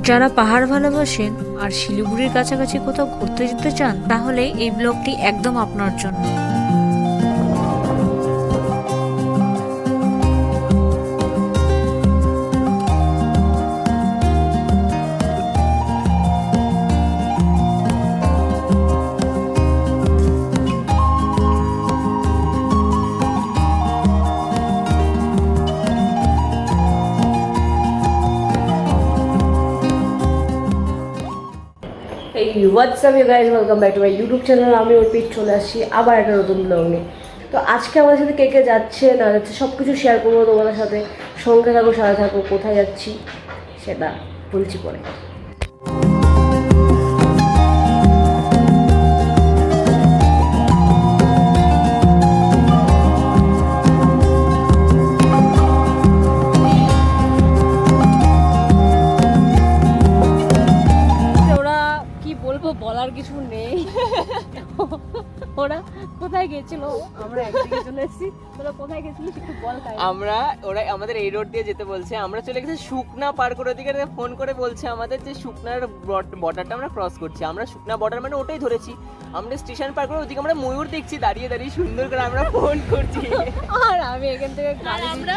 যারা পাহাড় ভালোবাসেন আর শিলিগুড়ির কাছাকাছি কোথাও ঘুরতে যেতে চান তাহলে এই ব্লগটি একদম আপনার জন্য। এই WhatsApp you guys, welcome back to my YouTube channel. আমি অর্পিত চলে আসছি আবার একটা নতুন ব্লগ নিয়ে। তো আজকে আমাদের সাথে কে কে যাচ্ছে না যাচ্ছে সব কিছু শেয়ার করবো তোমাদের সাথে। সঙ্গে থাকো, সাথে থাকো। কোথায় যাচ্ছি সেটা বলছি পরে। বলার কিছু নেই। ওরা কোথায় গেছিল, আমরা একদিকে চলে এসেছি। তোরা কোথায় গেছিলিস একটু বল। ওরা আমাদের এই রোড দিয়ে যেতে বলছে, আমরা চলে গেছি শুকনা পার করে। ওদিকে ফোন করে বলছে আমাদের যে শুকনার বর্ডারটা আমরা ক্রস করছি। আমরা শুকনা বর্ডার মানে ওটাই ধরেছি। আমরা স্টেশন পার করে ওদিকে আমরা ময়ূর দেখছি দাঁড়িয়ে দাঁড়িয়ে সুন্দর করে আমরা ফোন করছি। আর আমি এখান থেকে আমরা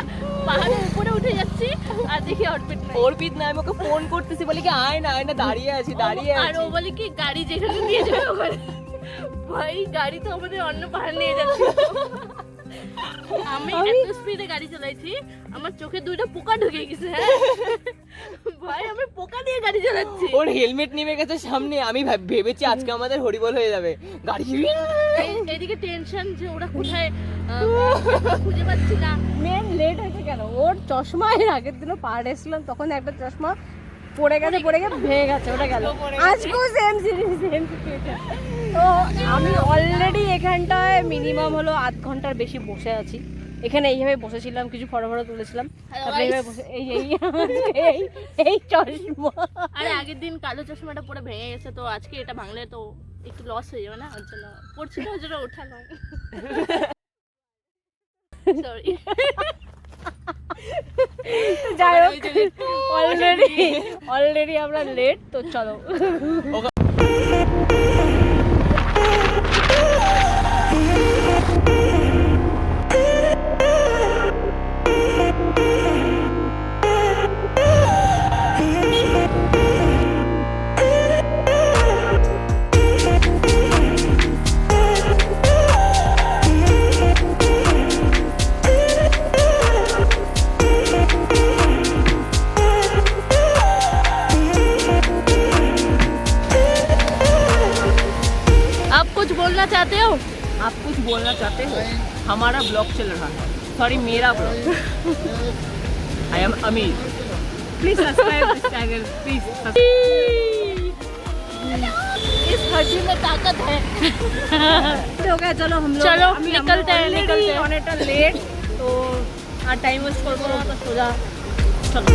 পাহাড়ের উপরে উঠে যাচ্ছি আর দেখি অর্পিত না, আমি ওকে ফোন করতেছি, বলি কি আয় না দাঁড়িয়ে আছি। আর ও বলে কি গাড়ি যেখানে নিয়ে যাবে ওখানে। ভাই গাড়ি তো আমাদের অন্য পাহাড় নিয়ে যাচ্ছে। আমি এত স্পিডে গাড়ি চালাইছি আমার চোখে দুইটা পোকা ঢুকে গেছে। হ্যাঁ ভাই আমি পোকা দিয়ে গাড়ি চালাচ্ছি। ওর হেলমেট নেমে গেছে সামনে। আমি ভেবেছি আজকে আমাদের হরিবল হয়ে যাবে। গাড়ি এদিকে টেনশন যে ওরা কোথায় খুঁজে পাচ্ছি না। মেন লেট হয়েছে কেন, ওর চশমা এর আগের দিনও পাহাড়ে এসেছিলাম তখন একটা চশমা পড়ে গেছে ভেঙে গেছে, ওটা গেল। আজকেও সেম সিচুয়েশন। তো আমি অলরেডি এখানটায় মিনিমাম হলো আধ ঘন্টার বেশি বসে আছি। এখানে এইভাবে বসেছিলাম, কিছু ফটো তুলেছিলাম। তারপরে এইভাবে বসে এই চশমা। আরে আগের দিন কালো চশমাটা পরে ভেঙে গেছে, তো আজকে এটা ভাঙলে তো একটু লস হয়ে যাবে না, ওর জন্য পড়ছিল ওর জন্য ওঠানো। সরি। যাই হোক, অলরেডি আমরা লেট। তো চলো चाहते हो? आप कुछ बोलना चाहते हो? हमारा ब्लॉग चल रहा है, सॉरी मेरा ब्लॉग। आई एम अमीर, please subscribe this channel, please. इस हड्डी में ताकत है। हो गया, चलो हम लोग चलो निकलते हैं অনেকটা লেট। তো আর টাইম ওয়েস্ট করবো না, তো সোজা চলো।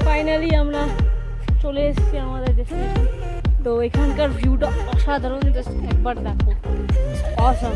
ফাইনালি আমরা চলে এসেছি আমাদের ডেস্টিনেশন। তো এখানকার ভিউটা অসাধারণ, জাস্ট একবার দেখো, অসাম।